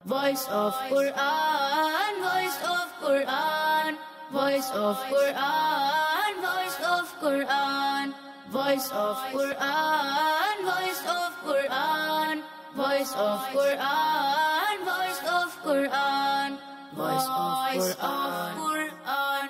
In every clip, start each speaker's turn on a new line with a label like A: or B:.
A: Voice of Quran, Voice of Quran, Voice of Quran, Voice of Quran, Voice of Quran, Voice of Quran, Voice of Quran, Voice of Quran, Voice of Quran.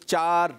B: 4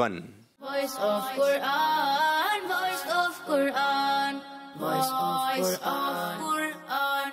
B: 1।
A: Voice of Quran, voice of Quran, voice of Quran.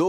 B: 2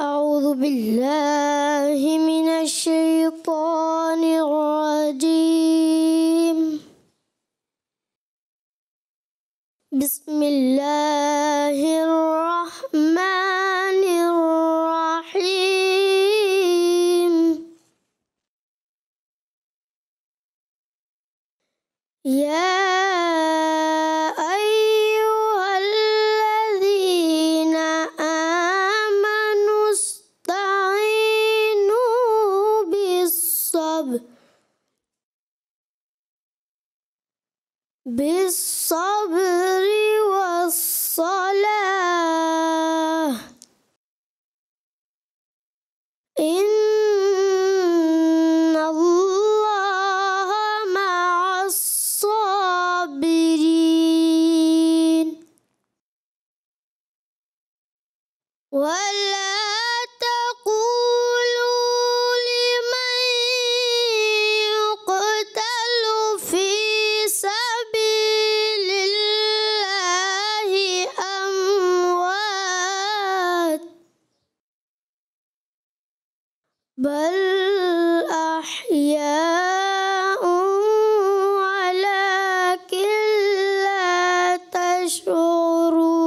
C: أعوذ بالله من الشيطان الرجيم بسم الله الرحمن الرحيم يا أيها الذين آمنوا استعينوا بالصبر والصلاة إن الله مع الصابرين ولا تقولوا لمن يقتل في سبيل الله أموات بل أحياء ولكن لا تشعرون।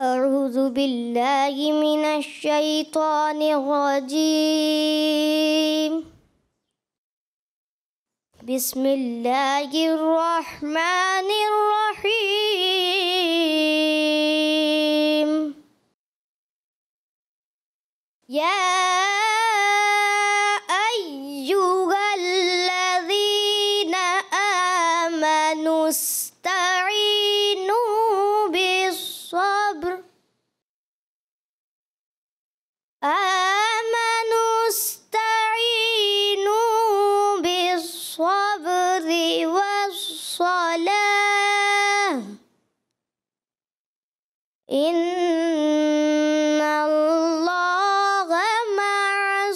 C: أعوذ بالله من الشيطان الرجيم بسم الله الرحمن الرحيم يا أيها الذين آمنوا استعينوا بالصبر والصلاة إن الله مع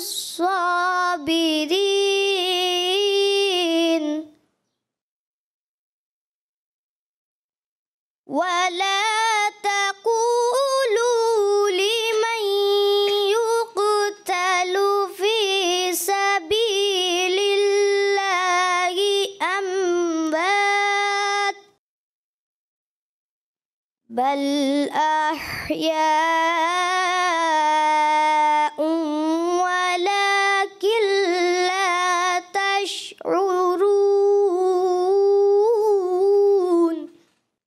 C: الصابرين ولا تقولوا لمن يقتل في سبيل الله أموات بل أحياء ولكن لا تشعرون.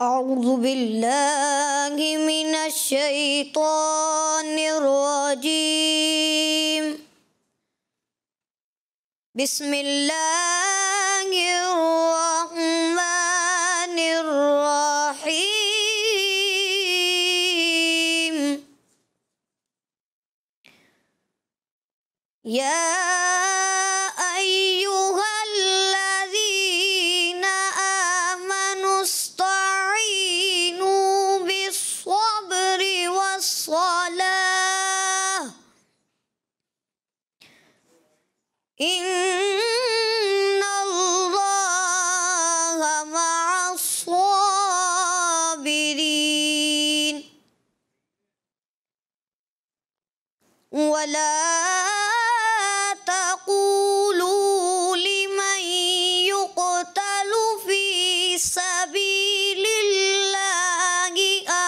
C: أعوذ بالله من الشيطان الرجيم بسم الله الرحمن الرحيم يا أيها الذين آمنوا استعينوا بالصبر والصلاة إن الله مع الصابرين ولا تقولوا لمن يقتل في سبيل الله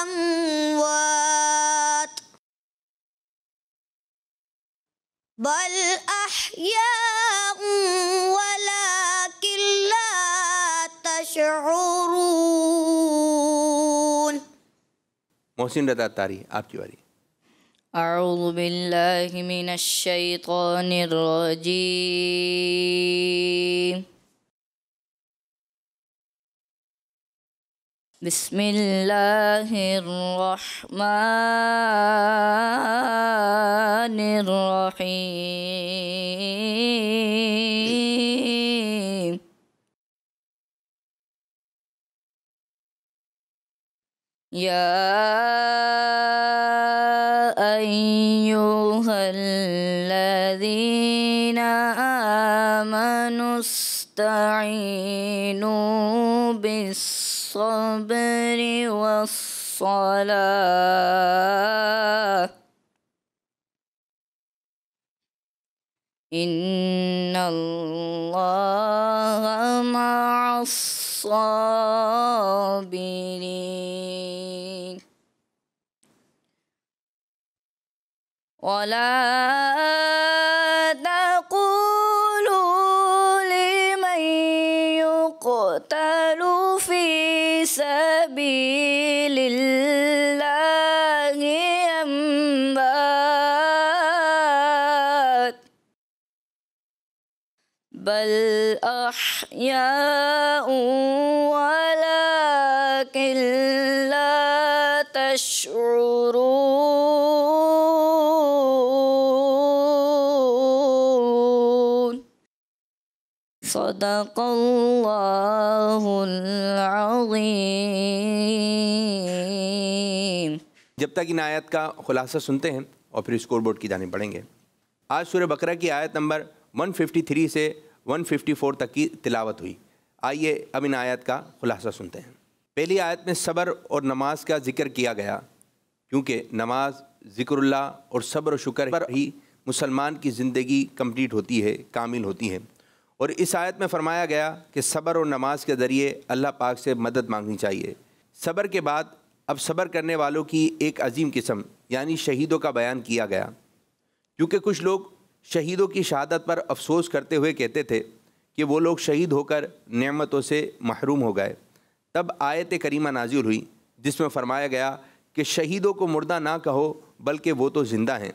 C: أموات بل أحياء ولكن لا تشعرون.
B: محسن رضا تاری آپ کی باری.
A: اعوذ باللہ من الشیطان الرجیم. بسم اللہ الرحمن الرحیم. یا ایھا الذین آمنوا استعینوا بالصبر والصلاة ان اللہ مع الصابرین. ولا تقولوا لمن يقتل في سبيل الله أموات بل أحياء ولكن لا تشعرون. صدق اللہ العظیم.
B: جب تک ان آیت کا خلاصہ سنتے ہیں اور پھر اسکور بورڈ کی جانب پڑھیں گے. آج سورہ بقرہ کی آیت نمبر 153 سے 154 تک کی تلاوت ہوئی. آئیے اب ان آیت کا خلاصہ سنتے ہیں. پہلی آیت میں صبر اور نماز کا ذکر کیا گیا، کیونکہ نماز، ذکر اللہ اور صبر و شکر پر ہی مسلمان کی زندگی کمپلیٹ ہوتی ہے، کامل ہوتی ہے. اور اس آیت میں فرمایا گیا کہ صبر اور نماز کے ذریعے اللہ پاک سے مدد مانگنی چاہیے. صبر کے بعد اب صبر کرنے والوں کی ایک عظیم قسم یعنی شہیدوں کا بیان کیا گیا، کیونکہ کچھ لوگ شہیدوں کی شہادت پر افسوس کرتے ہوئے کہتے تھے کہ وہ لوگ شہید ہو کر نعمتوں سے محروم ہو گئے. تب آیت کریمہ نازل ہوئی جس میں فرمایا گیا کہ شہیدوں کو مردہ نہ کہو بلکہ وہ تو زندہ ہیں.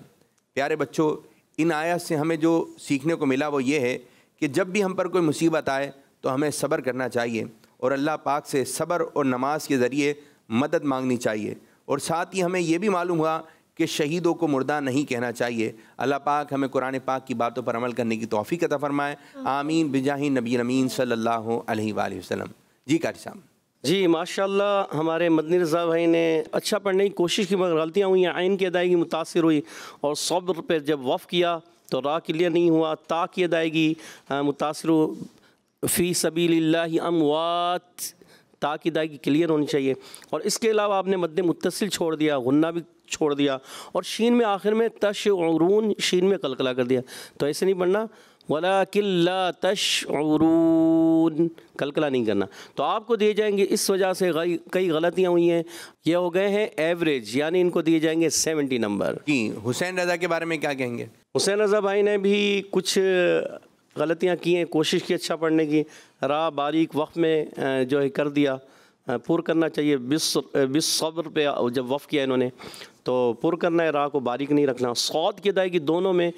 B: پیارے بچوں، ان آیات سے ہمیں جو سیکھنے کو ملا وہ یہ ہے کہ جب بھی ہم پر کوئی مصیبت آئے تو ہمیں صبر کرنا چاہیے اور اللہ پاک سے صبر اور نماز کے ذریعے مدد مانگنی چاہیے. اور ساتھ ہی ہمیں یہ بھی معلوم ہوا کہ شہیدوں کو مردہ نہیں کہنا چاہیے. اللہ پاک ہمیں قرآن پاک کی باتوں پر عمل کرنے کی توفیق عطا فرمائے. آمین بجاہ نبی امین صلی اللہ علیہ وآلہ وسلم. جی قاری صاحب.
D: جی ماشاءاللہ ہمارے مدنی رضا بھائی نے اچھا پڑھنے کی کوشش کی مگر غلطیاں ہوئی ہیں. عین کی ادائیگی متاثر ہوئی اور صبر پہ جب وقف کیا تو را کلیئر نہیں ہوا. تا کی ادائیگی متاثر ہو. فی سبیل اللہ اموات، تا کی ادائیگی کلیئر ہونی چاہیے. اور اس کے علاوہ آپ نے مد متصل چھوڑ دیا، غنہ بھی چھوڑ دیا اور شین میں آخر میں تشعرون شین میں قلقلہ کر دیا. تو ایسے نہیں پڑھنا، وَلَكِنْ لَا تَشْعُرُونَ، قلقلہ نہیں کرنا. تو آپ کو دیے جائیں گے، اس وجہ سے کئی غلطیاں ہوئی ہیں، یہ ہو گئے ہیں ایوریج، یعنی ان کو دیے جائیں گے 70 نمبر.
B: جی حسین رضا کے بارے میں کیا کہیں گے؟
D: حسین رضا بھائی نے بھی کچھ غلطیاں کی ہیں، کوشش کی اچھا پڑھنے کی، راہ باریک وقت میں جو ہے کر دیا. پر کرنا چاہیے بالصبر پہ جب وقف کیا انہوں نے تو پر کرنا ہے، راہ کو باریک نہیں رکھنا. صاد کی ادائیگی دونوں میں،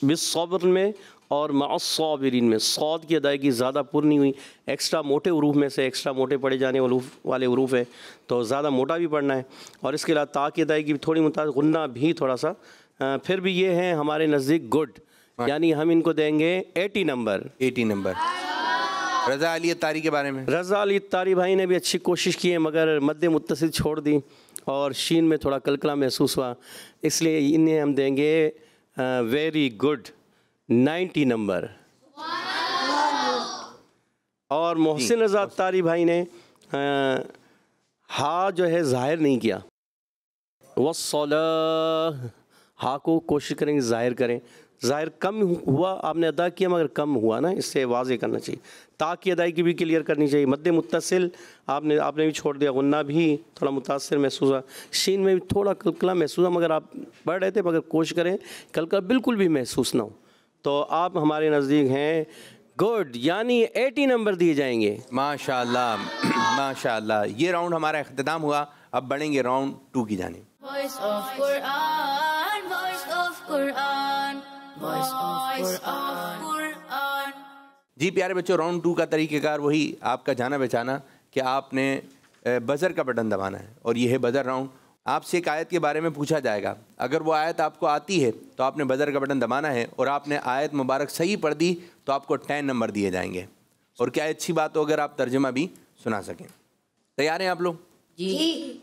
D: بالصبر میں اور مع الصابرین میں صاد کی ادائیگی زیادہ پر نہیں ہوئی. ایکسٹرا موٹے حروف میں سے ایکسٹرا موٹے پڑھے جانے والے حروف ہیں تو زیادہ موٹا بھی پڑھنا ہے. اور اس کے علاوہ تا کی ادائیگی بھی تھوڑی متاثر، غنہ بھی تھوڑا سا. پھر بھی یہ ہیں ہمارے نزدیک گڈ، یعنی ہم ان کو دیں گے 80 نمبر.
B: 80 نمبر. رضا علی اتاری کے بارے میں؟ رضا
D: علی اتاری بھائی نے بھی اچھی کوشش کی ہے مگر مد متصل چھوڑ دی اور شین میں تھوڑا قلقلہ محسوس ہوا، اس لیے انہیں ہم دیں گے ویری گڈ 90 نمبر. اور محسن رضا اتاری بھائی نے ہا جو ہے ظاہر نہیں کیا، والصلاۃ، ہاں کو کوشش کریں کہ ظاہر کریں. ظاہر کم ہوا آپ نے ادا کیا مگر کم ہوا نا, اس سے واضح کرنا چاہیے. تا کی ادائیگی بھی کلیئر کرنی چاہیے. مد متصل آپ نے بھی چھوڑ دیا, غنہ بھی تھوڑا متاثر محسوس ہوا, شین میں بھی تھوڑا کلکلا محسوس ہوا, مگر آپ پڑھ رہے تھے مگر کوشش کریں کلکلا بالکل بھی محسوس نہ ہو. تو آپ ہمارے نزدیک ہیں گڈ, یعنی 80 نمبر دیے جائیں گے.
B: ماشاء اللہ ماشاء اللہ. یہ راؤنڈ ہمارا اختتام ہوا. اب بڑھیں گے راؤنڈ 2 کی جانب.
A: Voice of Quran, voice of Quran, voice of Quran.
B: جی پیارے بچوں, راؤنڈ 2 کا طریقہ کار وہی آپ کا جانا بچانا کہ آپ نے بزر کا بٹن دبانا ہے, اور یہ ہے بزر راؤنڈ. آپ سے ایک آیت کے بارے میں پوچھا جائے گا, اگر وہ آیت آپ کو آتی ہے تو آپ نے بزر کا بٹن دبانا ہے, اور آپ نے آیت مبارک صحیح پڑھ دی تو آپ کو 10 نمبر دیے جائیں گے. اور کیا اچھی بات ہو اگر آپ ترجمہ بھی سنا سکیں. تیار ہیں آپ لوگ؟
A: جی.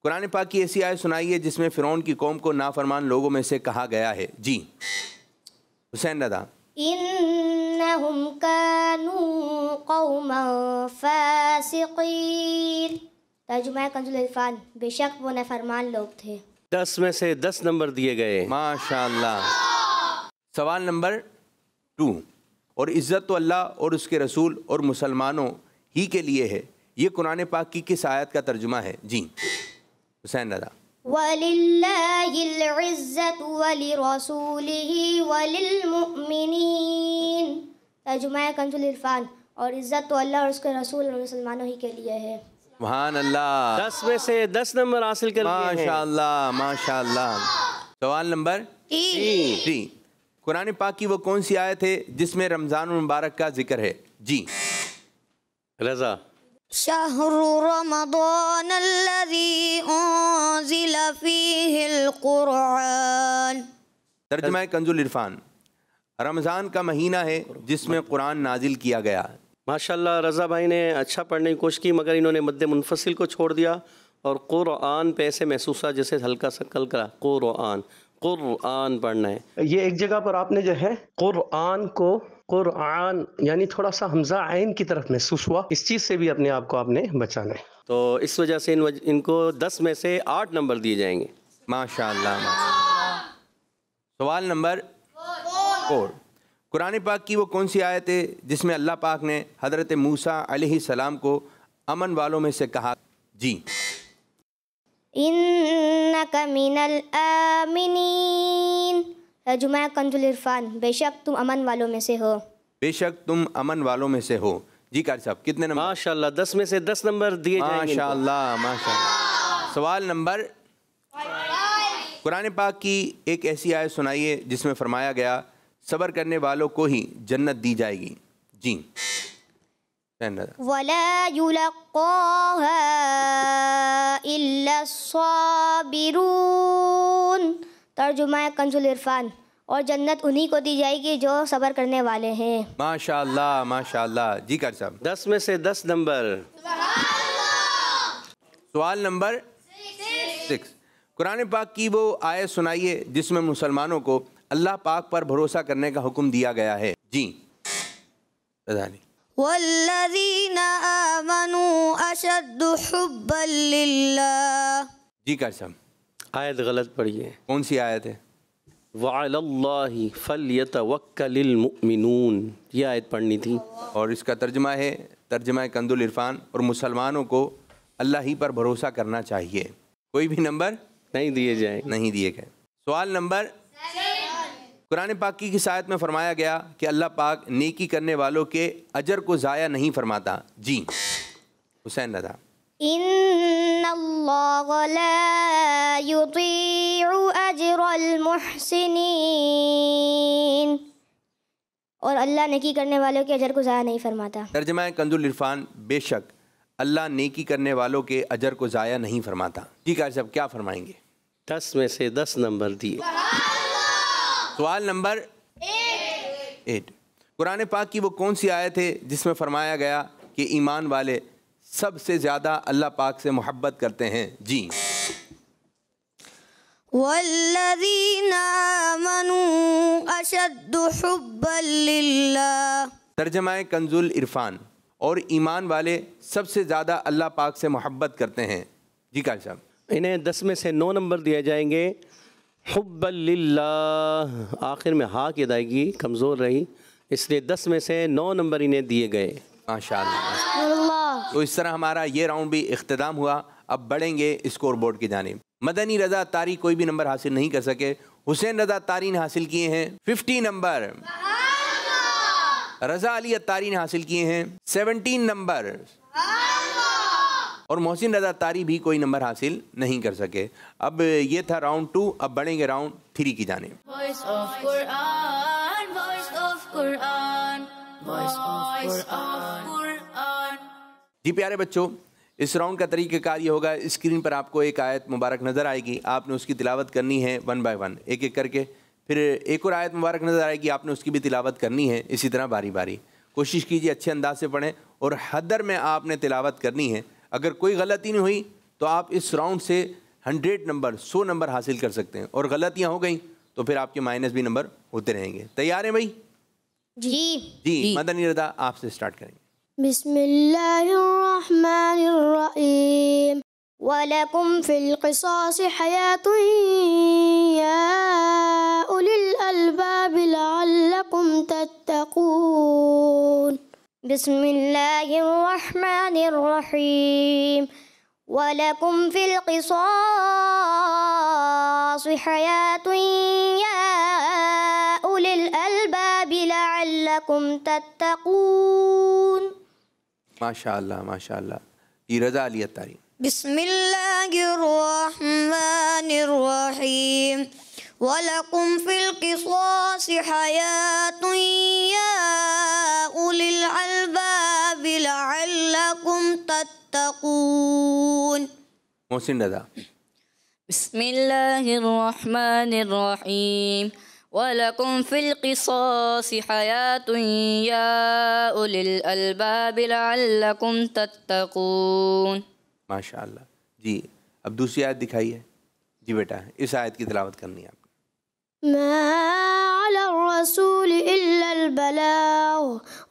B: قرآن پاک کی ایسی آیت سنائیے جس میں فرعون کی قوم کو نافرمان لوگوں میں سے کہا گیا ہے. جی حسین رضا.
C: إنهم كانوا قوما فاسقين. ترجمہ کنز العرفان, بے شک وہ نافرمان لوگ تھے.
D: 10 میں سے 10 نمبر دیے گئے.
B: ماشاء اللہ. سوال نمبر 2. اور عزت تو اللہ اور اس کے رسول اور مسلمانوں ہی کے لیے ہے, یہ قرآن پاک کی کس آیت کا ترجمہ ہے؟ جی حسین رضا.
C: وَلِلَّهِ الْعِزَّةُ وَلِرَسُولِهِ وَلِلْمُؤْمِنِينَ. ترجمہ کنز العرفان, اور عزت تو اللہ اور اس کے رسول اور مسلمانوں ہی کے لیے ہے.
B: سبحان اللہ.
D: 10 میں سے 10 نمبر حاصل کر لیے ہیں.
B: ماشاء اللہ ماشاء اللہ. سوال نمبر 3. قرآن پاک کی وہ کون سی آیت ہے جس میں رمضان المبارک کا ذکر ہے؟ جی
D: رضا.
A: شهر رمضان الذي أنزل فيه القرآن.
B: ترجمہ کنز العرفان. رمضان کا مہینہ ہے جس میں قرآن نازل کیا گیا.
D: ماشاءاللہ رضا بھائی نے اچھا پڑھنے کی کوشش کی, مگر انہوں نے مد منفصل کو چھوڑ دیا اور قرآن پہ ایسے محسوس ہوا جیسے ہلکا سا کلکلا. قرآن پڑھنا ہے. یہ ایک جگہ پر آپ نے جو ہے قرآن کو قرآن یعنی تھوڑا سا حمزہ عین کی طرف محسوس ہوا, اس چیز سے بھی اپنے آپ کو آپ نے بچانا ہے. تو اس وجہ سے ان کو 10 میں سے 8 نمبر دیے جائیں گے.
B: ماشاء اللہ. سوال نمبر 4. قرآن پاک کی وہ کون سی آیت ہے جس میں اللہ پاک نے حضرت موسیٰ علیہ السلام کو امن والوں میں سے کہا؟ جی
C: إِنَّكَ مِنَ الْآمِنِينَ. ترجمہ کنز العرفان, بے شک تم امن والوں میں سے ہو.
B: بے شک تم امن والوں میں سے ہو. جی قاری صاحب کتنے نمبر؟
D: ماشاءاللہ 10 میں سے 10 نمبر دیے جائیں گے.
B: ماشاء اللہ ماشاء اللہ. سوال نمبر 5. قرآن پاک کی ایک ایسی آیت سنائیے جس میں فرمایا گیا صبر کرنے والوں کو ہی جنت دی جائے گی. جی
C: وَلَا يُلَقَّاهَا إِلَّا الصَّابِرُونَ. ترجمہ کنز العرفان, اور جنت انہی کو دی جائے گی جو صبر کرنے والے ہیں.
B: ماشاء اللہ ماشاء اللہ. جی قاری صاحب
D: 10 میں سے 10 نمبر.
B: سوال نمبر 6. قرآن پاک کی وہ آیت سنائیے جس میں مسلمانوں کو اللہ پاک پر بھروسہ کرنے کا حکم دیا گیا ہے. جی
A: والذین آمنوا اشد حبا للہ.
B: جی قاری صاحب
D: آیت غلط پڑھی ہے.
B: کون سی آیت ہے؟
D: وعلی اللہ فلیتوکل المؤمنون, یہ آیت پڑھنی تھی.
B: اور اس کا ترجمہ ہے ترجمہ کنز العرفان, اور مسلمانوں کو اللہ ہی پر بھروسہ کرنا چاہیے. کوئی بھی نمبر
D: نہیں دیے جائیں.
B: نہیں دیے گئے. سوال نمبر 7. قرآن پاک کی کس آیت میں فرمایا گیا کہ اللہ پاک نیکی کرنے والوں کے اجر کو ضائع نہیں فرماتا؟ جی حسین رضا.
C: إِنَّ اللَّهَ لَا يُضِيعُ أَجْرَ الْمُحْسِنِينَ. اور اللہ نیکی کرنے والوں کے اجر کو ضائع نہیں فرماتا.
B: ترجمہ کنز العرفان. بے شک اللہ نیکی کرنے والوں کے اجر کو ضائع نہیں فرماتا. جی قاری صاحب کیا فرمائیں گے؟
D: 10 میں سے 10 نمبر دیے.
B: سوال نمبر 8. قرآن پاک کی وہ کون سی آیت ہے جس میں فرمایا گیا کہ ایمان والے سب سے زیادہ اللہ پاک سے محبت کرتے ہیں؟ جی
A: والذین آمنوا اشد حبا للہ.
B: ترجمہ کنز العرفان. اور ایمان والے سب سے زیادہ اللہ پاک سے محبت کرتے ہیں. جی قاری صاحب
D: انہیں 10 میں سے 9 نمبر دیے جائیں گے. حب للہ، آخر میں ہا کی ادائیگی کمزور رہی، اس لیے 10 میں سے 9 نمبر انہیں دیے گئے۔
B: ماشاءاللہ۔
C: اللہ۔
B: تو اس طرح ہمارا یہ راؤنڈ بھی اختتام ہوا۔ اب بڑھیں گے اسکور بورڈ کی جانب۔ مدنی رضا طاری کوئی بھی نمبر حاصل نہیں کر سکے، حسین رضا طاری نے حاصل کیے ہیں 50 نمبر، رضا علی اتاری نے حاصل کیے ہیں 17 نمبر، اور محسن رضا طاری بھی کوئی نمبر حاصل نہیں کر سکے۔ اب یہ تھا راؤنڈ 2، اب بڑھیں گے راؤنڈ 3 کی جانب۔
E: Voice of Quran, voice of Quran, voice of Quran.
B: جی پیارے بچوں، اس راؤنڈ کا طریقہ کار یہ ہوگا، اسکرین پر آپ کو ایک آیت مبارک نظر آئے گی، آپ نے اس کی تلاوت کرنی ہے 1 بائی 1 ایک ایک کر کے، پھر ایک اور آیت مبارک نظر آئے گی، آپ نے اس کی بھی تلاوت کرنی ہے، اسی طرح باری باری۔ کوشش کیجیے اچھے انداز سے پڑھیں، اور حدر میں آپ نے تلاوت کرنی ہے۔ اگر کوئی غلطی نہیں ہوئی تو آپ اس راؤنڈ سے 100 نمبر 100 نمبر حاصل کر سکتے ہیں، اور غلطیاں ہو گئیں تو پھر آپ کے مائنس بھی نمبر ہوتے رہیں گے۔ تیار ہیں بھائی؟
C: جی۔
B: جی مدنی رضا آپ سے سٹارٹ کریں گے۔
C: بسم اللہ الرحمن الرحیم وَلَكُمْ فِي الْقِصَاصِ حَيَاةٌ يَا أُولِي الْأَلْبَابِ لَعَلَّكُمْ تَتَّقُونَ۔ بسم اللہ الرحمن الرحیم وَلَكُمْ فِي الْقِصَاصِ حَيَاةٌ يَا أُولِي الْأَلْبَابِ لَعَلَّكُمْ تَتَّقُونَ۔
B: ماشاءاللہ ماشاءاللہ۔ جی رضا علی اتاری۔
A: بسم اللہ الرحمن الرحیم وَلَكُمْ فِي الْقِصَاصِ حَيَاةٌ يَا أُولِي الْأَلْبَابِ لَعَلَّكُمْ تَتَّقُونَ۔
B: محسن رضا۔
E: بسم اللہ الرحمن الرحیم وَلَكُمْ فِي الْقِصَاصِ حَيَاةٌ يَا أُولِي الْأَلْبَابِ لَعَلَّكُمْ تَتَّقُونَ۔
B: ماشاءاللہ۔ جی اب دوسری آیت دکھائیے۔ جی بیٹا اس آیت کی تلاوت کرنی ہے آپ کو۔
C: ما على الرسول إلا البلاغ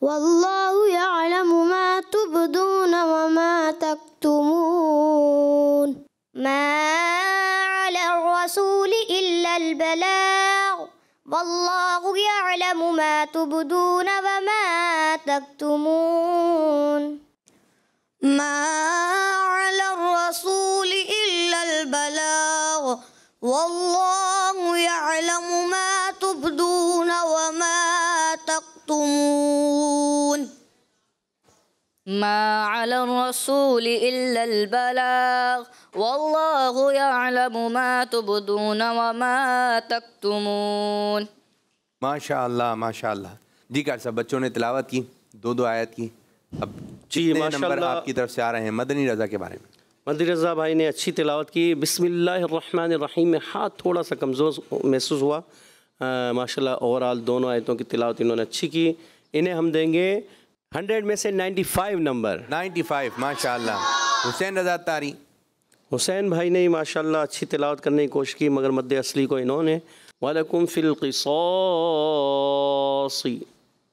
C: والله يعلم ما تبدون وما تكتمون۔ ما على الرسول إلا البلاغ والله يعلم ما تبدون وما تكتمون۔
A: ما على الرسول إلا البلاغ والله يعلم ما تبدون وما تكتمون۔
E: ما على الرسول إلا البلاغ والله يعلم ما تبدون وما تكتمون۔
B: ماشاءاللہ ماشاءاللہ۔ جی کار صاحب بچوں نے تلاوت کی 2 آیت کی، اب
D: جی
B: کتنے
D: ماشاءاللہ
B: نمبر آپ کی طرف سے آ رہے ہیں مدنی رضا کے بارے میں؟
D: مدنی رضا بھائی نے اچھی تلاوت کی۔ بسم اللہ الرحمن الرحیم میں ہاتھ تھوڑا سا کمزور محسوس ہوا، ماشاءاللہ اوورال دونوں آیتوں کی تلاوت انہوں نے اچھی کی۔ انہیں ہم دیں گے 100 میں سے 95 نمبر۔
B: 95 ماشاءاللہ۔ حسین رضا طاری۔
D: حسین بھائی نے ماشاءاللہ اچھی تلاوت کرنے کی کوشش کی، مگر مد اصلی کو انہوں نے وَلَكُمْ فِي الْقِصَاصِ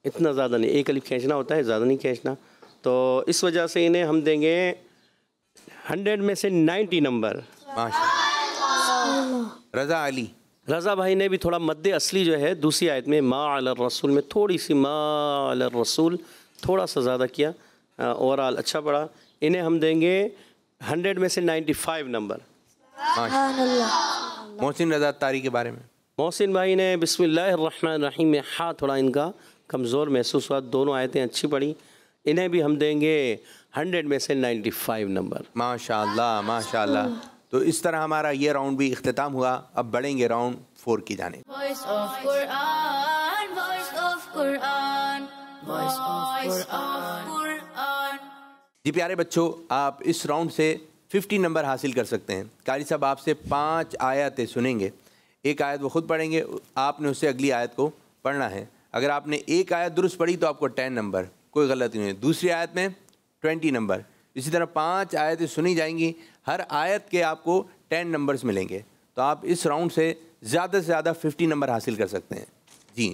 D: اتنا زیادہ نہیں، ایک الف کھینچنا ہوتا ہے، زیادہ نہیں کھینچنا، تو اس وجہ سے انہیں ہم دیں گے 100 میں سے 90 نمبر۔
B: ماشاءاللہ۔ رضا علی۔
D: رضا بھائی نے بھی تھوڑا مد اصلی جو ہے دوسری آیت میں ما علی الرسول میں تھوڑی سی ما علی الرسول تھوڑا سا زیادہ کیا، اوورال اچھا پڑا۔ انہیں ہم دیں گے 100 میں سے 95 نمبر۔
B: محسن رضا طاری کے بارے میں؟
D: محسن بھائی نے بسم اللہ الرحمن الرحیم میں ہاں تھوڑا ان کا کمزور محسوس ہوا، دونوں آیتیں اچھی پڑھی، انہیں بھی ہم دیں گے 100 میں سے 95 نمبر۔
B: ماشاءاللہ ماشاءاللہ۔ تو اس طرح ہمارا یہ راؤنڈ بھی اختتام ہوا، اب بڑھیں گے راؤنڈ 4 کی جانب۔
E: Voice of Quran, voice of Quran, voice of Quran.
B: جی پیارے بچوں، آپ اس راؤنڈ سے 50 نمبر حاصل کر سکتے ہیں۔ قاری صاحب آپ سے 5 آیتیں سنیں گے، ایک آیت وہ خود پڑھیں گے، آپ نے اس سے اگلی آیت کو پڑھنا ہے۔ اگر آپ نے ایک آیت درست پڑھی تو آپ کو 10 نمبر، کوئی غلطی نہیں ہے۔ دوسری آیت میں 20 نمبر، اسی طرح 5 آیتیں سنی جائیں گی، ہر آیت کے آپ کو 10 نمبرز ملیں گے، تو آپ اس راؤنڈ سے زیادہ 50 نمبر حاصل کر سکتے ہیں۔ جی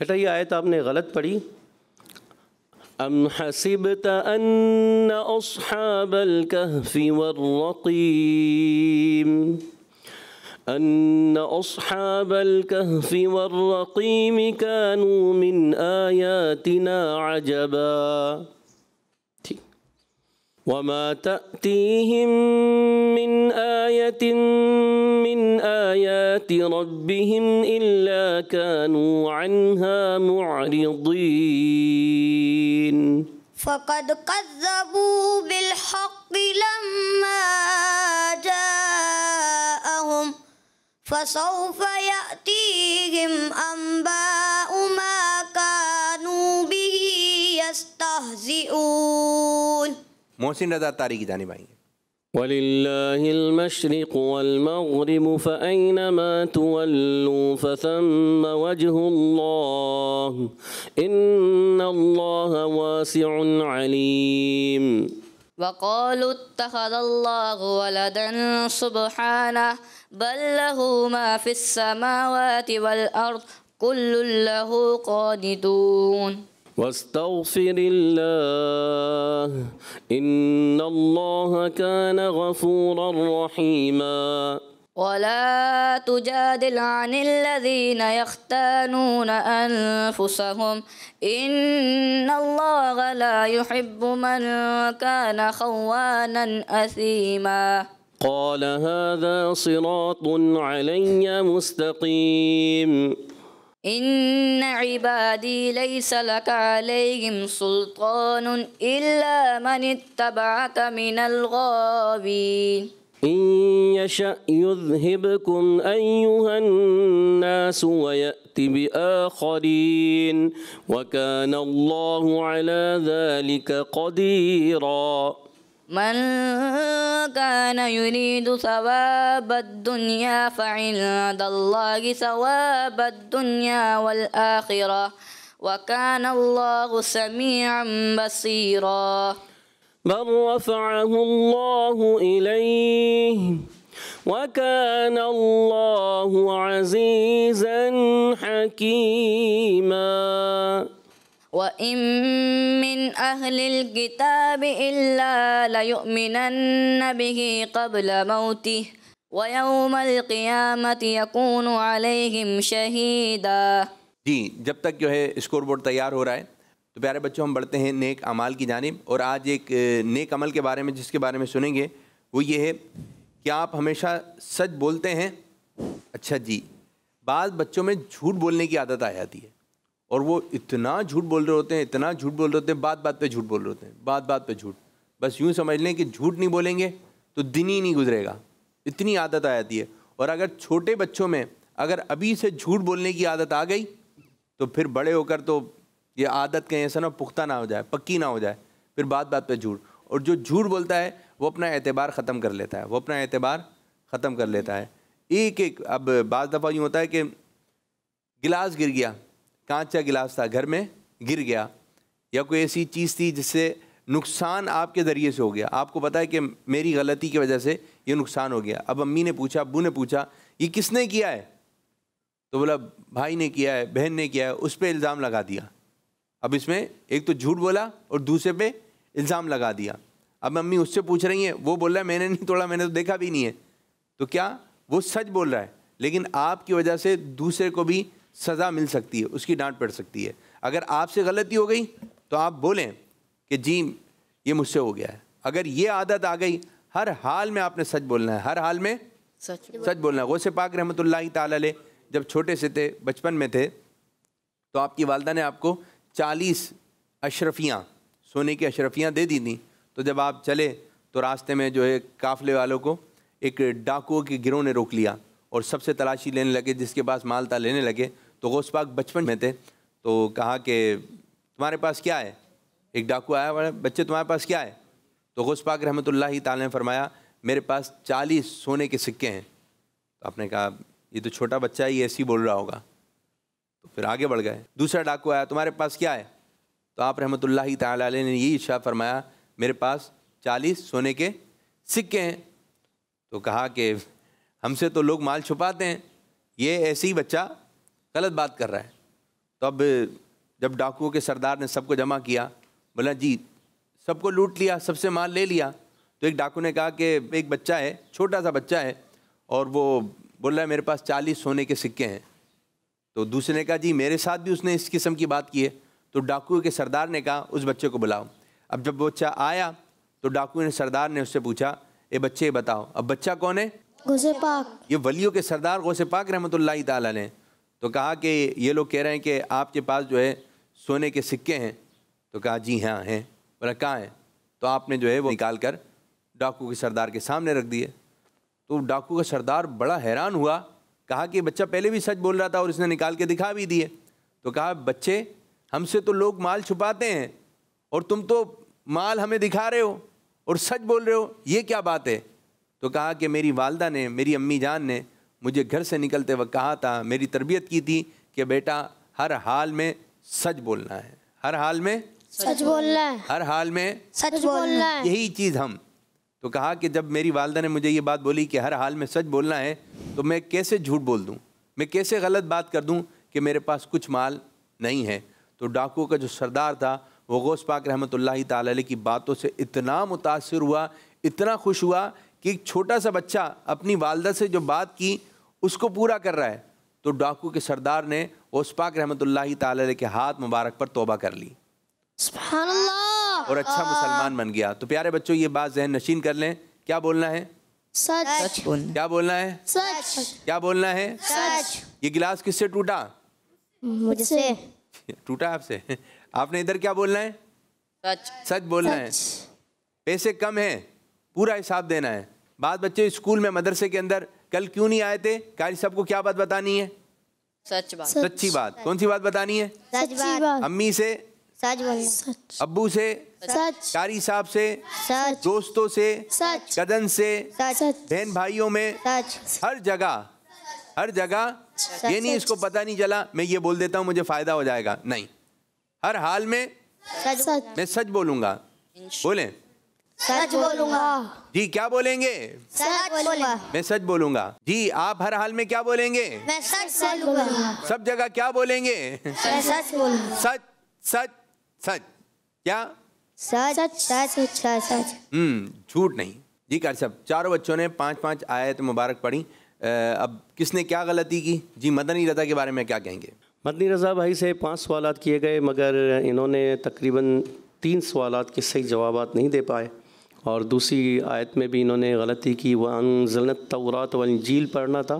D: بیٹا یہ آیت آپ نے غلط پڑھی. ام حسبت ان اصحاب الكهف والرقیم ان اصحاب الكهف والرقیم كانوا من آیاتنا عجبا وما تأتيهم من آية من آيات ربهم إلا كانوا عنها معرضين.
A: فقد كذبوا بالحق لما جاءهم فسوف يأتيهم أنباء ما كانوا به يستهزئون.
B: محسن رضا طاری کی جانب آئیں گے.
D: وَلِلَّهِ الْمَشْرِقُ وَالْمَغْرِبُ فَأَيْنَمَا تُوَلُّوا فَثَمَّ وَجْهُ اللَّهِ إِنَّ اللَّهَ وَاسِعٌ عَلِيمٌ.
E: وقالوا اتخذ الله ولدا سبحانه بل له ما في السماوات والأرض كل له قانتون.
D: واستغفر الله إن الله كان غفورا رحيما.
E: ولا تجادل عن الذين يختانون أنفسهم إن الله لا يحب من كان خوانا أثيما.
D: قال هذا صراط علي مستقيم.
E: إن عبادي ليس لك عليهم سلطان إلا من اتبعك من الغاوين.
D: إن يشأ يذهبكم أيها الناس ويأت بآخرين وكان الله على ذلك قديرا.
E: من كان يريد ثواب الدنيا فعند الله ثواب الدنيا والآخرة وكان الله سميعا بصيرا.
D: بل رفعه الله إليه وكان الله عزيزا حكيما.
E: وإن من أهل الكتاب إلا ليؤمنن به قبل موته ويوم القيامة يكون عليهم شهيدا.
B: جی جب تک جو ہے اسکور بورڈ تیار ہو رہا ہے تو پیارے بچوں ہم بڑھتے ہیں نیک اعمال کی جانب. اور آج ایک نیک عمل کے بارے میں جس کے بارے میں سنیں گے وہ یہ ہے کہ آپ ہمیشہ سچ بولتے ہیں. اچھا جی، بعض بچوں میں جھوٹ بولنے کی عادت آ جاتی ہے اور وہ اتنا جھوٹ بول رہے ہوتے ہیں، اتنا جھوٹ بول رہے ہوتے ہیں، بات بات پہ جھوٹ بول رہے ہوتے ہیں، بات بات پہ جھوٹ. بس یوں سمجھ لیں کہ جھوٹ نہیں بولیں گے تو دن ہی نہیں گزرے گا، اتنی عادت آ جاتی ہے. اور اگر چھوٹے بچوں میں اگر ابھی سے جھوٹ بولنے کی عادت آ گئی تو پھر بڑے ہو کر تو یہ عادت کہیں ایسا نہ پختہ نہ ہو جائے، پکی نہ ہو جائے، پھر بات بات پہ جھوٹ. اور جو جھوٹ بولتا ہے وہ اپنا اعتبار ختم کر لیتا ہے، وہ اپنا اعتبار ختم کر لیتا ہے. ایک اب بعض دفعہ یوں ہوتا ہے کہ گلاس گر گیا، کانچ کا گلاس تھا گھر میں گر گیا، یا کوئی ایسی چیز تھی جس سے نقصان آپ کے ذریعے سے ہو گیا. آپ کو پتہ ہے کہ میری غلطی کی وجہ سے یہ نقصان ہو گیا. اب امی نے پوچھا، ابو نے پوچھا یہ کس نے کیا ہے؟ تو بولا بھائی نے کیا ہے، بہن نے کیا ہے. اس پہ الزام لگا دیا. اب اس میں ایک تو جھوٹ بولا اور دوسرے پہ الزام لگا دیا. اب امی اس سے پوچھ رہی ہیں، وہ بول رہا ہے میں نے نہیں توڑا، میں نے تو دیکھا بھی نہیں ہے. تو کیا وہ سچ بول رہا ہے، لیکن آپ کی وجہ سے دوسرے کو بھی سزا مل سکتی ہے، اس کی ڈانٹ پڑ سکتی ہے. اگر آپ سے غلطی ہو گئی تو آپ بولیں کہ جی یہ مجھ سے ہو گیا ہے. اگر یہ عادت آ گئی، ہر حال میں آپ نے سچ بولنا ہے، ہر حال میں سچ بولنا ہے. غوث پاک رحمۃ اللہ تعالی علیہ جب چھوٹے سے تھے، بچپن میں تھے، تو آپ کی والدہ نے آپ کو 40 اشرفیاں، سونے کی اشرفیاں دے دی تھیں. تو جب آپ چلے تو راستے میں جو ہے قافلے والوں کو ایک ڈاکوؤں کے گروہ نے روک لیا اور سب سے تلاشی لینے لگے، جس کے پاس مال تھا لینے لگے. تو غوث پاک بچپن میں تھے تو کہا کہ تمہارے پاس کیا ہے؟ ایک ڈاکو آیا، بڑا بچے تمہارے پاس کیا ہے؟ تو غوث پاک رحمۃ اللہ تعالی نے فرمایا میرے پاس 40 سونے کے سکے ہیں. تو آپ نے کہا یہ تو چھوٹا بچہ ہے، یہ ایسے ہی بول رہا ہوگا. تو پھر آگے بڑھ گئے. دوسرا ڈاکو آیا، تمہارے پاس کیا ہے؟ تو آپ رحمۃ اللہ تعالی علیہ نے یہی ارشاد فرمایا میرے پاس 40 سونے کے سکے ہیں. تو کہا کہ ہم سے تو لوگ مال چھپاتے ہیں، یہ ایسے ہی بچہ غلط بات کر رہا ہے. تو اب جب ڈاکوؤں کے سردار نے سب کو جمع کیا، بولا جی سب کو لوٹ لیا، سب سے مال لے لیا. تو ایک ڈاکو نے کہا کہ ایک بچہ ہے، چھوٹا سا بچہ ہے، اور وہ بول رہا ہے میرے پاس 40 سونے کے سکے ہیں. تو دوسرے نے کہا جی میرے ساتھ بھی اس نے اس قسم کی بات کی ہے. تو ڈاکو کے سردار نے کہا اس بچے کو بلاؤ. اب جب وہ بچہ آیا تو ڈاکو نے سردار نے اس سے پوچھا اے بچے بتاؤ اب بچہ کون ہے؟
C: غوث پاک.
B: یہ ولیوں کے سردار غوث پاک رحمۃ اللہ تعالیٰ نے. تو کہا کہ یہ لوگ کہہ رہے ہیں کہ آپ کے پاس جو ہے سونے کے سکے ہیں. تو کہا جی ہاں ہیں. بولا کہاں ہیں؟ تو آپ نے جو ہے وہ نکال کر ڈاکو کے سردار کے سامنے رکھ دیے. تو ڈاکو کا سردار بڑا حیران ہوا، کہا کہ بچہ پہلے بھی سچ بول رہا تھا اور اس نے نکال کے دکھا بھی دیے. تو کہا بچے ہم سے تو لوگ مال چھپاتے ہیں اور تم تو مال ہمیں دکھا رہے ہو اور سچ بول رہے ہو، یہ کیا بات ہے؟ تو کہا کہ میری والدہ نے، میری امی جان نے مجھے گھر سے نکلتے وقت کہا تھا، میری تربیت کی تھی کہ بیٹا ہر حال میں سچ بولنا ہے، ہر حال میں
C: سچ بولنا ہے،
B: ہر حال میں
C: سچ بولنا ہے.
B: یہی چیز ہم. تو کہا کہ جب میری والدہ نے مجھے یہ بات بولی کہ ہر حال میں سچ بولنا ہے تو میں کیسے جھوٹ بول دوں، میں کیسے غلط بات کر دوں کہ میرے پاس کچھ مال نہیں ہے. تو ڈاکو کا جو سردار تھا وہ غوث پاک رحمۃ اللہ تعالی علیہ کی باتوں سے اتنا متاثر ہوا، اتنا خوش ہوا کہ ایک چھوٹا سا بچہ اپنی والدہ سے جو بات کی اس کو پورا کر رہا ہے. تو ڈاکو کے سردار نے غوث پاک رحمۃ اللہ تعالی علیہ کے ہاتھ مبارک پر توبہ کر لی
C: سبحان اللہ.
B: اور اچھا مسلمان بن گیا. تو پیارے بچوں یہ بات ذہن نشین کر لیں، کیا بولنا ہے؟
C: سچ.
B: کیا بولنا ہے؟
C: سچ.
B: کیا بولنا ہے؟
C: سچ.
B: یہ گلاس کس سے ٹوٹا؟
C: مجھ سے.
B: ٹوٹا آپ سے. آپ نے ادھر کیا بولنا ہے؟
E: سچ.
B: سچ بولنا ہے. پیسے کم ہیں، پورا حساب دینا ہے. بعض بچے اسکول میں مدرسے کے اندر کل کیوں نہیں آئے تھے؟ قاری صاحب کو کیا بات بتانی ہے؟
E: سچ بات.
B: سچی بات. کون سی بات بتانی ہے؟
A: سچ بات.
B: امی سے،
A: سچ بولنا.
B: ابو سے،
C: سچ.
B: قاری صاحب سے،
A: سچ.
B: دوستوں سے،
C: سچ.
B: کزن سے،
A: سچ.
B: بہن بھائیوں میں،
A: سچ.
B: ہر جگہ ہر جگہ. یہ نہیں اس کو پتہ نہیں چلا میں یہ بول دیتا ہوں مجھے فائدہ ہو جائے گا، نہیں، ہر حال میں
A: سچ.
B: میں سچ بولوں گا. بولیں
A: سچ بولوں گا.
B: جی. کیا بولیں گے؟
A: سچ بولوں گا.
B: میں سچ بولوں گا. جی. آپ ہر حال میں کیا بولیں گے؟
A: میں سچ بولوں گا.
B: سب جگہ کیا بولیں گے؟
A: میں سچ بولوں گا.
B: سچ سچ سچ. کیا؟
A: سچ سچ سچ سچ.
B: جھوٹ نہیں. جی قاری صاحب چاروں بچوں نے 5 آیت مبارک پڑھی. اب کس نے کیا غلطی کی؟ جی مدنی رضا کے بارے میں کیا کہیں گے؟
D: مدنی رضا بھائی سے 5 سوالات کیے گئے مگر انہوں نے تقریباً 3 سوالات کے صحیح جوابات نہیں دے پائے، اور دوسری آیت میں بھی انہوں نے غلطی کی. وَأَنزَلْنَا التَّوْرَاةَ وَالْإِنجِيلَ پڑھنا تھا،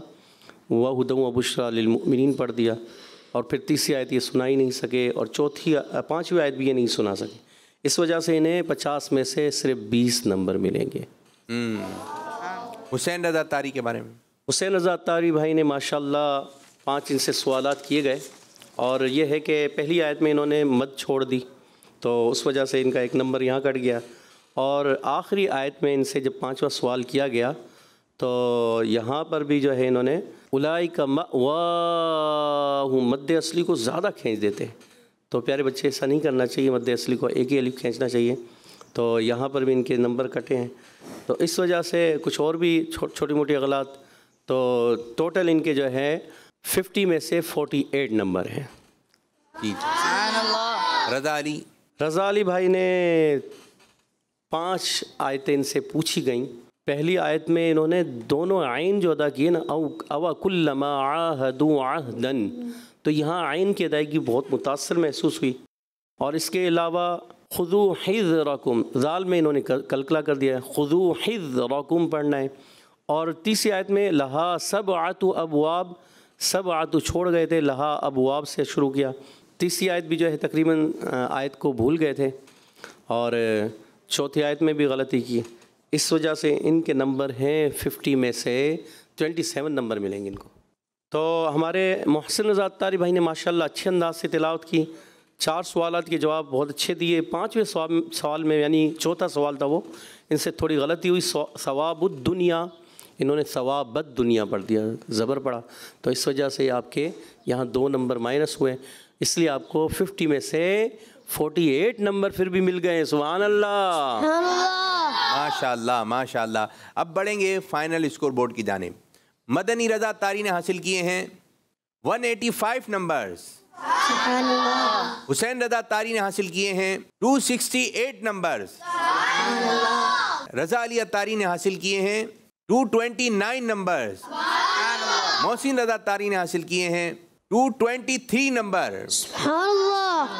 D: وَهُدًى وَبُشْرَىٰ لِلْمُؤْمِنِينَ پڑھ دیا، اور پھر تیسری آیت یہ سنا ہی نہیں سکے، اور 5ویں آیت بھی یہ نہیں سنا سکے. اس وجہ سے انہیں 50 میں سے صرف 20 نمبر ملیں گے.
B: حسین رضا تاری کے بارے میں؟
D: حسین رضا تاری بھائی نے ماشاءاللہ 5 ان سے سوالات کیے گئے، اور یہ ہے کہ پہلی آیت میں انہوں نے مد چھوڑ دی تو اس وجہ سے ان کا 1 نمبر یہاں کٹ گیا، اور آخری آیت میں ان سے جب 5واں سوال کیا گیا تو یہاں پر بھی جو ہے انہوں نے اولئک مأواہم مد اصلی کو زیادہ کھینچ دیتے. تو پیارے بچے ایسا نہیں کرنا چاہیے، مد اصلی کو ایک ہی الف کھینچنا چاہیے. تو یہاں پر بھی ان کے نمبر کٹے ہیں، تو اس وجہ سے کچھ اور بھی چھوٹی موٹی اغلاط. تو ٹوٹل ان کے جو ہے 50 میں سے 48 نمبر ہیں.
B: جی. رضا علی؟
D: رضا علی بھائی نے 5 آیتیں ان سے پوچھی گئیں. پہلی آیت میں انہوں نے دونوں عین جو ادا کیے نا، او کلما عاہدوا عہدا، تو یہاں عین کی ادائیگی بہت متاثر محسوس ہوئی. اور اس کے علاوہ خذوا حذرکم، ذال میں انہوں نے کلکلا کر دیا ہے، خذوا حذرکم پڑھنا ہے. اور تیسری آیت میں لہا سبعۃ ابواب، سبعۃ چھوڑ گئے تھے، لہا ابواب سے شروع کیا. تیسری آیت بھی جو ہے تقریباً آیت کو بھول گئے تھے، اور چوتھی آیت میں بھی غلطی کی. اس وجہ سے ان کے نمبر ہیں 50 میں سے 27 نمبر ملیں گے ان کو. تو ہمارے محسن رضا تاری بھائی نے ماشاءاللہ اچھے انداز سے تلاوت کی، 4 سوالات کے جواب بہت اچھے دیے. 5ویں سوال میں یعنی چوتھا سوال تھا وہ، ان سے تھوڑی غلطی ہوئی. ثواب الدنیا، انہوں نے ثواب الدنیا پڑھ دیا، زبر پڑھا، تو اس وجہ سے آپ کے یہاں 2 نمبر مائنس ہوئے. اس لیے آپ کو 50 میں سے 48 نمبر پھر بھی مل گئے. سبحان اللہ،
B: ماشاء اللہ ماشاء اللہ. اب بڑھیں گے فائنل اسکور بورڈ کی جانب. مدنی رضا تاری نے حاصل کیے ہیں 185 نمبرز.
A: سبحان اللہ.
B: حسین رضا تاری نے حاصل کیے ہیں 268 نمبرز. رضا علی اتاری نے حاصل کیے ہیں 229 نمبرز. محسن رضا تاری نے حاصل کیے ہیں 223 نمبر.
A: سبحان اللہ.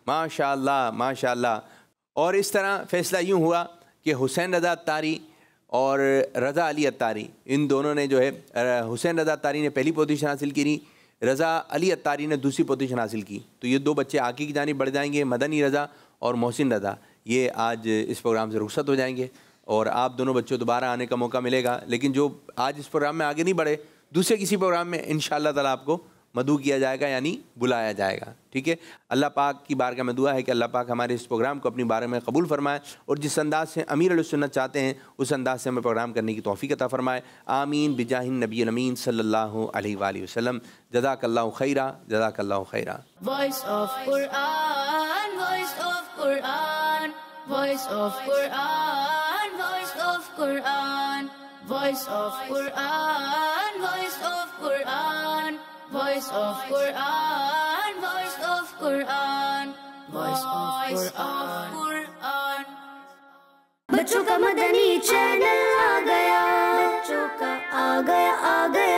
B: ماشاء اللہ ماشاء اللہ. اور اس طرح فیصلہ یوں ہوا کہ حسین رضا اتاری اور رضا علی اتاری ان دونوں نے جو ہے حسین رضا اتاری نے پہلی پوزیشن حاصل کی، رضا علی اتاری نے دوسری پوزیشن حاصل کی. تو یہ دو بچے آگے کی جانب بڑھ جائیں گے. مدنی رضا اور محسن رضا یہ آج اس پروگرام سے رخصت ہو جائیں گے اور آپ دونوں بچوں دوبارہ آنے کا موقع ملے گا. لیکن جو آج اس پروگرام میں آگے نہیں بڑھے دوسرے کسی پروگرام میں انشاءاللہ تعالیٰ آپ کو مدعو کیا جائے گا، یعنی بلایا جائے گا. ٹھیک ہے. اللہ پاک کی بارگاہ میں دعا ہے کہ اللہ پاک ہمارے اس پروگرام کو اپنی بارگاہ میں قبول فرمائے اور جس انداز سے امیر علیہ السنت چاہتے ہیں اس انداز سے ہمیں پروگرام کرنے کی توفیق عطا فرمائے. آمین بجاہ النبی الامین صلی اللہ علیہ وآلہ وسلم. جزاک اللہ خیرہ، جزاک اللہ خیرہ.
F: Voice of Quran, voice of Quran, voice of Quran, voice of Quran, voice of Quran, voice of Quran, voice of Quran, voice of Quran, voice of Quran. بچوں کا مدنی چینل آ گیا، بچوں کا آ گیا